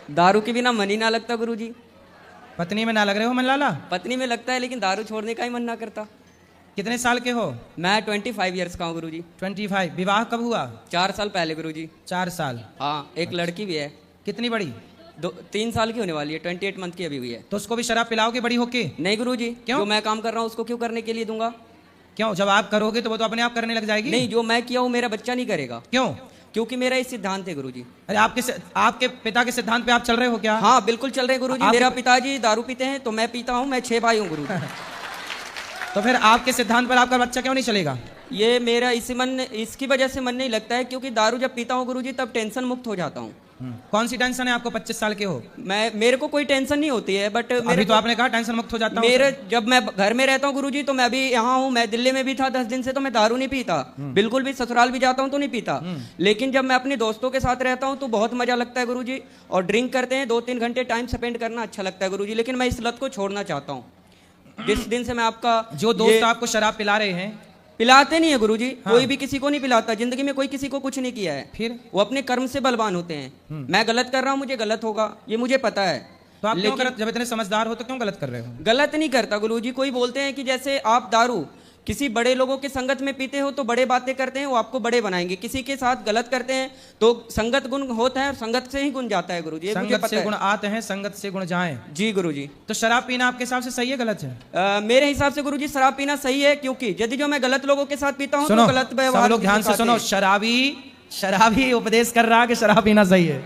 दारू के बिना मन ही ना लगता गुरुजी। पत्नी में ना लग रहे हो मन लाला? पत्नी में लगता है लेकिन दारू छोड़ने का ही मन ना करता। कितने साल के हो? मैं 25 ईयर्स का हूँ गुरुजी। 25। विवाह कब हुआ? 4 साल पहले गुरुजी। 4 साल। हाँ, एक लड़की भी है। कितनी बड़ी? 3 साल की होने वाली है, 28 मंथ की अभी हुई है। तो उसको भी शराब पिलाओगे बड़ी होके? नहीं गुरुजी। क्यों? जो मैं काम कर रहा हूँ उसको क्यों करने के लिए दूंगा? क्यों? जब आप करोगे तो वो तो अपने आप करने लग जाएगी। नहीं, जो मैं किया वो मेरा बच्चा नहीं करेगा। क्यों? क्योंकि मेरा इस सिद्धांत है गुरुजी। अरे आपके पिता के सिद्धांत पे आप चल रहे हो क्या? हाँ बिल्कुल चल रहे हैं गुरुजी। मेरा पिताजी दारू पीते हैं तो मैं पीता हूँ। मैं 6 भाई हूँ गुरुजी। तो फिर आपके सिद्धांत पर आपका बच्चा क्यों नहीं चलेगा? ये मेरा इसकी वजह से मन नहीं लगता है, क्योंकि दारू जब पीता हूँ गुरुजी तब टेंशन मुक्त हो जाता हूँ। कौन सी टेंशन है आपको? 25 साल के हो। मेरे को कोई टेंशन नहीं होती है, बट अभी तो आपने कहा टेंशन मुक्त हो जाता हूं। जब मैं घर में रहता हूँ गुरुजी तो मैं अभी यहाँ हूँ, मैं दिल्ली में भी था 10 दिन से, तो मैं दारू नहीं पीता बिल्कुल भी। ससुराल भी जाता हूँ तो नहीं पीता। लेकिन जब मैं अपने दोस्तों के साथ रहता हूँ तो बहुत मजा लगता है गुरुजी। और ड्रिंक करते हैं, 2-3 घंटे टाइम स्पेंड करना अच्छा लगता है गुरुजी। लेकिन मैं इस लत को छोड़ना चाहता हूँ। जिस दिन से मैं आपका जो दोस्त आपको शराब पिला रहे हैं, पिलाते नहीं है गुरुजी। हाँ। कोई भी किसी को नहीं पिलाता। जिंदगी में कोई किसी को कुछ नहीं किया है। फिर वो अपने कर्म से बलवान होते हैं। मैं गलत कर रहा हूँ, मुझे गलत होगा, ये मुझे पता है। तो आप क्यों गलत? जब इतने समझदार हो तो क्यों गलत कर रहे हो? गलत नहीं करता गुरुजी। कोई बोलते हैं कि जैसे आप दारू किसी बड़े लोगों के संगत में पीते हो तो बड़े बातें करते हैं, वो आपको बड़े बनाएंगे। किसी के साथ गलत करते हैं तो संगत गुण होता है और संगत से ही गुण जाता है गुरुजी। संगत से गुण आते हैं, संगत से गुण जाएं। जी गुरुजी। तो शराब पीना आपके हिसाब से सही है गलत है? मेरे हिसाब से गुरुजी शराब पीना सही है, क्योंकि यदि जो मैं गलत लोगों के साथ पीता हूँ तो गलत व्यवहार। सब लोग ध्यान से सुनो। शराबी उपदेश कर रहा है कि शराब पीना सही है।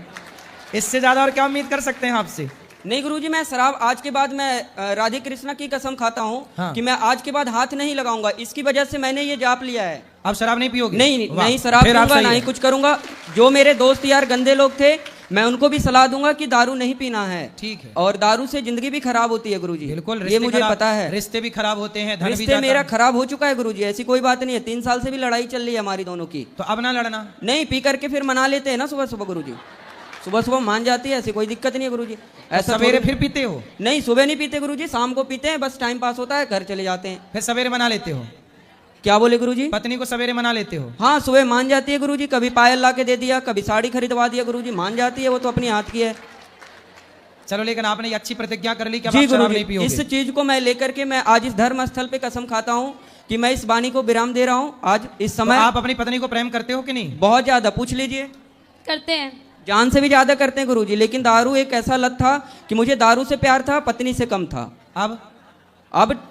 इससे ज्यादा और क्या उम्मीद कर सकते हैं आपसे? नहीं गुरुजी, मैं शराब आज के बाद मैं राधे कृष्णा की कसम खाता हूँ हाँ। कि मैं आज के बाद हाथ नहीं लगाऊंगा। इसकी वजह से मैंने ये जाप लिया है। आप शराब नहीं पियोगे? नहीं शराब पीऊंगा, ना ही कुछ करूंगा। जो मेरे दोस्त यार गंदे लोग थे, मैं उनको भी सलाह दूंगा कि दारू नहीं पीना है। ठीक है। और दारू से जिंदगी भी खराब होती है गुरुजी। बिल्कुल, ये मुझे पता है। रिश्ते भी खराब होते हैं, धन भी रिश्ते जाता मेरा है। खराब हो चुका है गुरुजी, ऐसी कोई बात नहीं है। 3 साल से भी लड़ाई चल रही है हमारी दोनों की। तो अब ना लड़ना। नहीं, पी करके फिर मना लेते हैं ना सुबह सुबह गुरुजी। सुबह सुबह मान जाती है, ऐसी कोई दिक्कत नहीं है गुरुजी। ऐसा सवेरे फिर पीते हो? नहीं, सुबह नहीं पीते गुरुजी, शाम को पीते हैं। बस टाइम पास होता है, घर चले जाते हैं। फिर सवेरे मना लेते हो? क्या बोले गुरुजी? पत्नी को सवेरे मना लेते हो? हाँ, सुबह मान जाती है गुरुजी। कभी पायल ला के दे दिया, कभी साड़ी खरीदवा दिया गुरुजी। मान जाती है, वो तो अपनी हाथ की है। चलो, लेकिन आपने ये अच्छी प्रतिज्ञा कर ली कि अब जी आप शराब नहीं गुरुजी, पियोगे। इस चीज को मैं लेकर के मैं आज इस धर्म स्थल पे कसम खाता हूँ कि मैं इस वाणी को विराम दे रहा हूँ आज इस समय। तो आप अपनी पत्नी को प्रेम करते हो कि नहीं? बहुत ज्यादा, पूछ लीजिए। करते हैं। जान से भी ज्यादा करते हैं गुरुजी। लेकिन दारू एक ऐसा लत था कि मुझे दारू से प्यार था, पत्नी से कम था।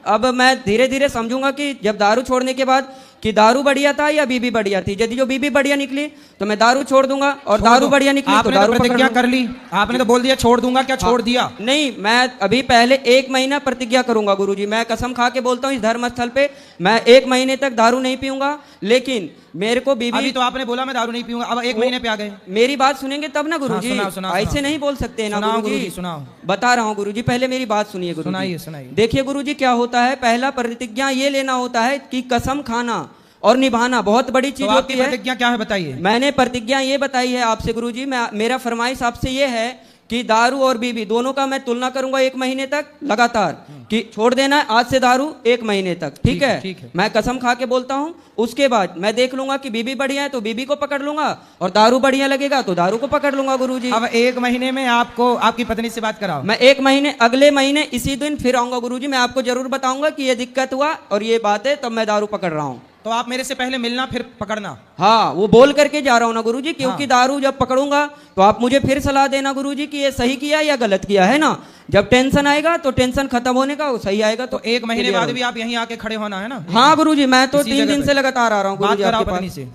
अब मैं धीरे धीरे समझूंगा कि जब दारू छोड़ने के बाद कि दारू बढ़िया था या बीबी बढ़िया थी। यदि जो बीबी बढ़िया निकली तो मैं दारू छोड़ दूंगा, और दारू बढ़िया निकली तो दारू प्रतिज्ञा कर ली। आपने तो बोल दिया छोड़ दूंगा, क्या छोड़ दिया? नहीं, मैं अभी पहले 1 महीना प्रतिज्ञा करूंगा गुरुजी। मैं कसम खा के बोलता हूँ इस धर्म स्थल पे, मैं 1 महीने तक दारू नहीं पीऊंगा। लेकिन मेरे को बीबी, अभी तो आपने बोला मैं दारू नहीं पीऊंगा, अब 1 महीने पे आ गए। मेरी बात सुनेंगे तब ना गुरुजी। ऐसे नहीं बोल सकते ना गुरुजी। सुनाओ। बता रहा हूँ गुरुजी, पहले मेरी बात सुनिए गुरुजी। सुनाइए। देखिए गुरुजी, क्या होता है, पहला प्रतिज्ञा ये लेना होता है कि कसम खाना और निभाना बहुत बड़ी चीज होती है। प्रतिज्ञा क्या है बताइए? मैंने प्रतिज्ञा ये बताई है आपसे गुरुजी। मेरा फरमाइश आपसे ये है कि दारू और बीबी दोनों का मैं तुलना करूंगा 1 महीने तक लगातार, कि छोड़ देना है आज से दारू 1 महीने तक। ठीक है। मैं कसम खा के बोलता हूं। उसके बाद मैं देख लूंगा कि बीबी बढ़िया है तो बीबी को पकड़ लूंगा, और दारू बढ़िया लगेगा तो दारू को पकड़ लूंगा गुरुजी। अब 1 महीने में आपको आपकी पत्नी से बात कराओ। मैं 1 महीने, अगले महीने इसी दिन फिर आऊंगा गुरुजी। मैं आपको जरूर बताऊंगा कि ये दिक्कत हुआ और ये बात है, तब मैं दारू पकड़ रहा हूँ। तो आप मेरे से पहले मिलना फिर पकड़ना। हाँ, वो बोल करके जा रहा हूँ ना गुरुजी, क्योंकि दारू जब पकड़ूंगा तो आप मुझे फिर सलाह देना गुरुजी कि ये सही किया या गलत किया, है ना। जब टेंशन आएगा तो टेंशन खत्म होने का, वो सही आएगा तो 1 महीने बाद भी आप यहीं आके खड़े होना है ना? हाँ गुरुजी, मैं तो 3 दिन से लगातार आ रहा हूँ गुरुजी आपके पास। पत्नी से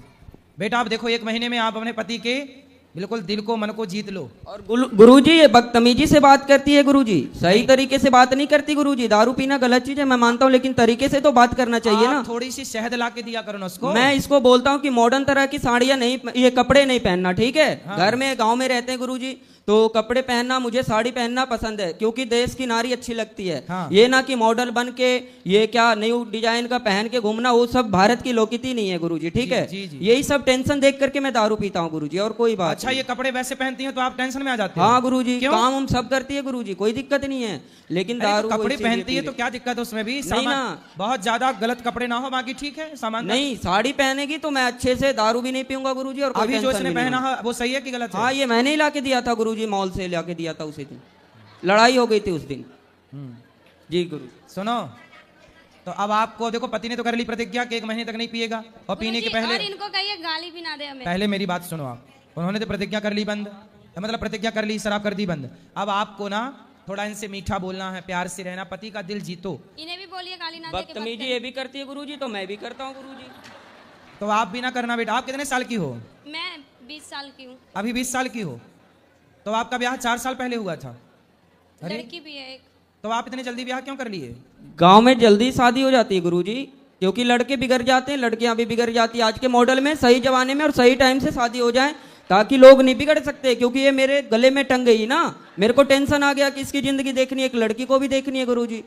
बेटा, आप देखो 1 महीने में आप अपने पति के बिल्कुल दिल को, मन को जीत लो। और गुरुजी ये बदतमीजी से बात करती है गुरुजी, सही तरीके से बात नहीं करती गुरुजी। दारू पीना गलत चीज है, मैं मानता हूँ, लेकिन तरीके से तो बात करना चाहिए ना। थोड़ी सी शहद ला के दिया करो ना उसको। मैं इसको बोलता हूँ कि मॉडर्न तरह की साड़ियाँ नहीं, ये कपड़े नहीं पहनना, ठीक है। घर में, गाँव में रहते हैं गुरुजी, तो कपड़े पहनना, मुझे साड़ी पहनना पसंद है, क्योंकि देश की नारी अच्छी लगती है। ये ना कि मॉडल बन के ये क्या न्यू डिजाइन का पहन के घूमना, वो सब भारत की लोकनीति नहीं है गुरुजी। ठीक है, यही सब टेंशन देख करके मैं दारू पीता हूँ गुरुजी, और कोई बात अच्छा ये कपड़े वैसे पहनती हैं तो आप टेंशन में आ जाते हैं? हाँ गुरुजी, क्यों? काम हम सब करती है गुरुजी, कोई दिक्कत नहीं है, लेकिन अरे दारू तो कपड़े इसीलिए पहनती है पी तो ले- क्या दिक्कत है उसमें भी? नहीं सामान ना। बहुत ज्यादा गलत कपड़े ना हो, बाकी ठीक है सामान। नहीं, साड़ी पहनेगी तो मैं अच्छे से दारू भी नहीं पीऊंगा गुरुजी, और कोई अभी जो टेंशन इसने भी नहीं पहना होगा। है वो सही है कि गलत है? हाँ, ये मैंने ही ला के दिया था गुरुजी, मॉल से ला के दिया था उसी दिन, लड़ाई हो गई थी उस दिन। जी गुरु। सुनो, तो अब आपको देखो पति ने तो कर ली प्रतिज्ञा कि 1 महीने तक नहीं पिएगा, और पीने के गुरुजी, पहले और इनको कहिए गाली भी ना दे हमें। पहले मेरी बात सुनो आप। उन्होंने तो प्रतिज्ञा कर ली बंद, मतलब प्रतिज्ञा कर ली, शराब कर दी बंद। अब आपको ना थोड़ा इनसे मीठा बोलना है, प्यार से रहना, पति का दिल जीतो। इन्हें भी बोलिए गाली ना दे के बदतमीजी बस ये भी करती है गुरुजी, तो मैं भी करता हूँ गुरुजी। तो आप भी ना करना बेटा। आप कितने साल की हो? कर। मैं 20 साल की हूँ, अभी 20 साल की हो, तो आपका ब्याह 4 साल पहले हुआ था। अरे लड़की भी है एक। तो आप इतने जल्दी ब्याह क्यों कर लिए? गांव में जल्दी शादी हो जाती है गुरुजी, क्योंकि लड़के बिगड़ जाते हैं, लड़कियां भी बिगड़ जाती है आज के मॉडल में। सही जमाने में और सही टाइम से शादी हो जाए, ताकि लोग नहीं बिगड़ सकते। क्योंकि ये मेरे गले में टंग गई ना, मेरे को टेंशन आ गया कि इसकी जिंदगी देखनी है, एक लड़की को भी देखनी है गुरुजी।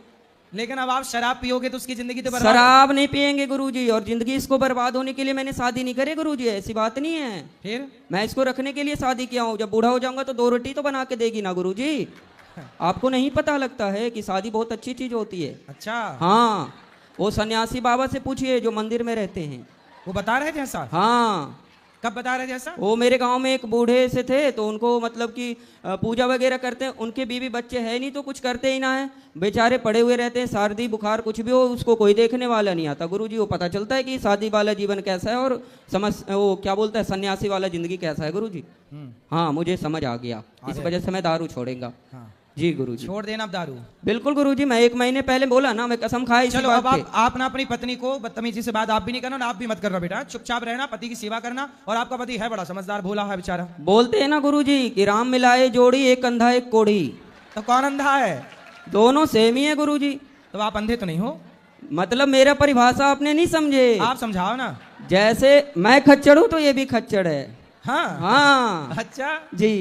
लेकिन अब आप शराब पियोगे तो उसकी जिंदगी तो बर्बाद। शराब नहीं पियेंगे गुरुजी, और जिंदगी इसको बर्बाद होने के लिए मैंने शादी नहीं करी गुरुजी, ऐसी बात नहीं है। फिर मैं इसको रखने के लिए शादी किया हूँ, जब बूढ़ा हो जाऊंगा तो 2 रोटी तो बना के देगी ना गुरुजी। आपको नहीं पता लगता है कि शादी बहुत अच्छी चीज होती है। अच्छा, हाँ, वो सन्यासी बाबा से पूछिए जो मंदिर में रहते हैं। वो बता रहे थे ऐसा? हाँ, कब बता रहे थे ऐसा? वो मेरे गांव में एक बूढ़े से थे, तो उनको मतलब कि पूजा वगैरह करते हैं, उनके बीवी बच्चे है नहीं तो कुछ करते ही ना है, बेचारे पड़े हुए रहते हैं, सर्दी बुखार कुछ भी हो उसको कोई देखने वाला नहीं आता गुरुजी। वो पता चलता है कि शादी वाला जीवन कैसा है और वो क्या बोलता है सन्यासी वाला जिंदगी कैसा है गुरुजी। हाँ, मुझे समझ आ गया, इस वजह से मैं दारू छोड़ेगा। हाँ। जी गुरुजी। छोड़ देना अब दारू। बिल्कुल गुरुजी, मैं 1 महीने पहले बोला ना, मैं कसम खाई इसी चलो बात अब पे। आप ना अपनी पत्नी को बदतमीजी से बात आप भी नहीं करना, आप भी मत करना बेटा, चुपचाप रहना, पति की सेवा करना। और आपका पति है बड़ा समझदार, भोला है बेचारा। बोलते हैं ना गुरुजी कि राम मिलाए जोड़ी, एक अंधा एक कोढ़ी। तो कौन अंधा है? दोनों सेम ही है गुरुजी। तो आप अंधे तो नहीं हो? मतलब मेरा परिभाषा आपने नहीं समझे। आप समझाओ ना। जैसे मैं खच्चड़ हूँ तो ये भी खच्चड़ है। हाँ हाँ अच्छा, जी,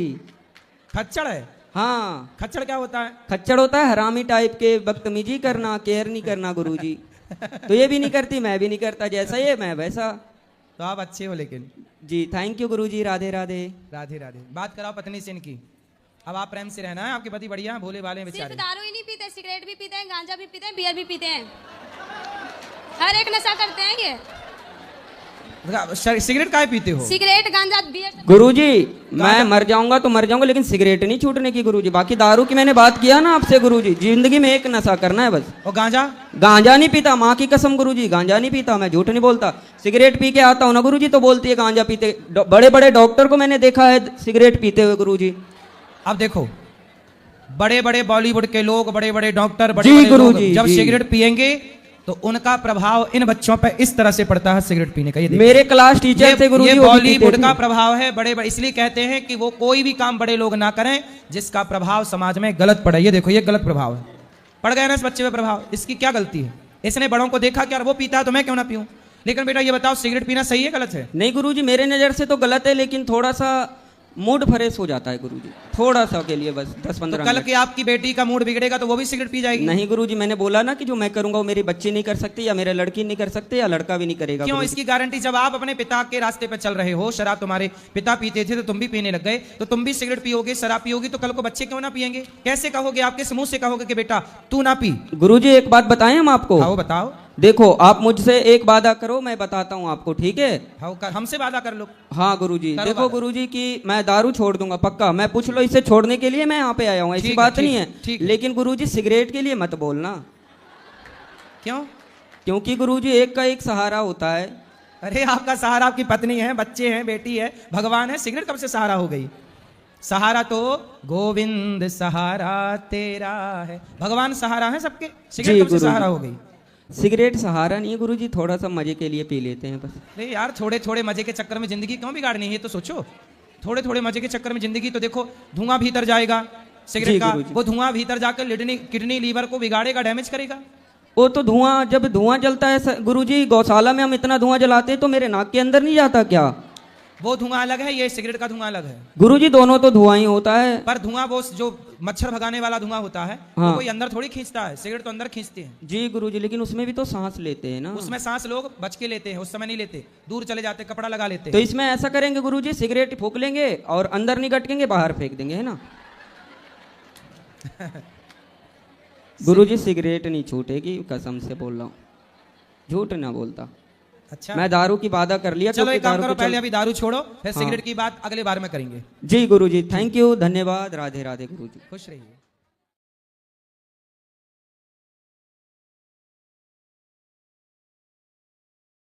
खच्चड़ है। हाँ, खच्चड़ क्या होता है? खच्चड़ होता है हरामी टाइप के, बदतमीजी करना, केयर नहीं करना गुरुजी। तो ये भी नहीं करती, मैं भी नहीं करता, जैसा ये मैं वैसा। तो आप अच्छे हो लेकिन। जी थैंक यू गुरुजी, राधे राधे। राधे राधे। बात कराओ पत्नी से इनकी। अब आप प्रेम से रहना है, आपके पति बढ़िया हैं, भोले वाले हैं सिर्फ बेचारे। दारू ही नहीं पीते, सिगरेट भी पीते हैं, गांजा भी पीते हैं, बियर भी पीते हैं, हर एक नशा करते हैं ये। सिगरेट काहे पीते हो? सिगरेट गांजा बियर सब- गुरुजी मैं मर जाऊंगा तो मर जाऊंगा, लेकिन सिगरेट नहीं छूटने की गुरुजी। बाकी दारू की मैंने बात किया ना आपसे गुरुजी, जिंदगी में एक नशा करना है बस। और गांजा? गांजा नहीं पीता, माँ की कसम गुरुजी, गांजा नहीं पीता, मैं झूठ नहीं बोलता। सिगरेट पी के आता हूँ ना गुरुजी तो बोलती है गांजा पीते। बड़े बड़े डॉक्टर को मैंने देखा है सिगरेट पीते हुए गुरुजी। अब देखो, बड़े बड़े बॉलीवुड के लोग, बड़े बड़े डॉक्टर, जी बड़े बड़े लोग गुरुजी, जब जी। सिगरेट पिएंगे तो उनका प्रभाव इन बच्चों पर इस तरह से पड़ता है सिगरेट पीने का। ये देखो। मेरे क्लास टीचर थे गुरुजी, ये वो भी बॉलीवुड पीते का थे। प्रभाव है। बड़े बड़े इसलिए कहते हैं कि वो कोई भी काम बड़े लोग ना करें जिसका प्रभाव समाज में गलत पड़े। ये देखो, ये गलत प्रभाव है, पड़ गया ना इस बच्चे पे प्रभाव। इसकी क्या गलती है? इसने बड़ों को देखा कि यार वो पीता है तो मैं क्यों ना पीऊं। लेकिन बेटा ये बताओ, सिगरेट पीना सही है गलत है? नहीं गुरुजी, मेरे नज़र से तो गलत है, लेकिन थोड़ा सा मूड फ्रेश हो जाता है गुरुजी, थोड़ा सा के लिए बस 10-15 तो कल मिनट। की आपकी बेटी का मूड बिगड़ेगा तो वो भी सिगरेट पी जाएगी? नहीं गुरुजी, मैंने बोला ना कि जो मैं करूंगा वो मेरी बच्ची नहीं कर सकती, या मेरे लड़की नहीं कर सकते, या लड़का भी नहीं करेगा क्यों? गुरुजी। इसकी गारंटी, जब आप अपने पिता के रास्ते पे चल रहे हो, शराब तुम्हारे पिता पीते थे तो तुम भी पीने लग गए, तो तुम भी सिगरेट पियोगे, शराब पियोगी, तो कल को बच्चे क्यों ना पिएंगे? कैसे कहोगे? आपके समूह से कहोगे कि बेटा तू ना पी? गुरुजी एक बात बताएं हम आपको। आओ बताओ। देखो, आप मुझसे एक वादा करो, मैं बताता हूँ आपको, ठीक है? हमसे वादा कर लो। हाँ गुरुजी, करो देखो वादा। गुरुजी कि मैं दारू छोड़ दूंगा पक्का। मैं पूछ लो इससे छोड़ने के लिए मैं यहाँ पे आया हूँ, ऐसी ठीक है, बात ठीक नहीं है, है, ठीक है। लेकिन गुरुजी सिगरेट के लिए मत बोलना। क्यों? क्योंकि गुरुजी एक का एक सहारा होता है। अरे आपका सहारा आपकी पत्नी है, बच्चे हैं, बेटी है, भगवान है। सिगरेट कब से सहारा हो गई? सहारा तो गोविंद सहारा तेरा है, भगवान सहारा है सबके। सिगरेट कब से गुरुजी। सहारा हो गई? सिगरेट सहारा नहीं है गुरुजी, थोड़ा सा मजे के लिए पी लेते हैं बस। अरे यार, थोड़े थोड़े मजे के चक्कर में जिंदगी क्यों बिगाड़नी है? ये तो सोचो, थोड़े थोड़े मजे के चक्कर में जिंदगी। तो देखो, धुआं भीतर जाएगा सिगरेट जी का, गुरुजी। वो धुआं भीतर जाकर किडनी लीवर को बिगाड़ेगा, डैमेज करेगा। वो तो धुआं, जब धुआं जलता है गुरुजी, गौशाला में हम इतना धुआं जलाते हैं तो मेरे नाक के अंदर नहीं जाता क्या? वो धुआं अलग है, ये सिगरेट का धुआं अलग है। गुरुजी दोनों तो धुआं ही होता है। पर धुआं वो जो मच्छर भगाने वाला धुआं होता है, हाँ। वो कोई अंदर थोड़ी खींचता है, सिगरेट तो अंदर खींचते हैं। जी गुरुजी, लेकिन उसमें भी तो सांस लेते हैं ना। उसमें सांस लोग बच के लेते हैं, उस समय नहीं लेते, दूर चले जाते, कपड़ा लगा लेते तो हैं। इसमें ऐसा करेंगे गुरुजी, सिगरेट फूक लेंगे और अंदर नहीं गटकेंगे, बाहर फेंक देंगे, है ना। गुरुजी सिगरेट नहीं छूटेगी, कसम से बोल रहा हूँ, झूठ ना बोलता। अच्छा, मैं दारू की वादा कर लिया। चलो क्योंकि एक काम दारू करो, को पहले अभी दारू छोड़ो, फिर हाँ। सिगरेट की बात अगले बार में करेंगे। जी गुरुजी, थैंक यू, धन्यवाद, राधे राधे गुरुजी। खुश रहिए।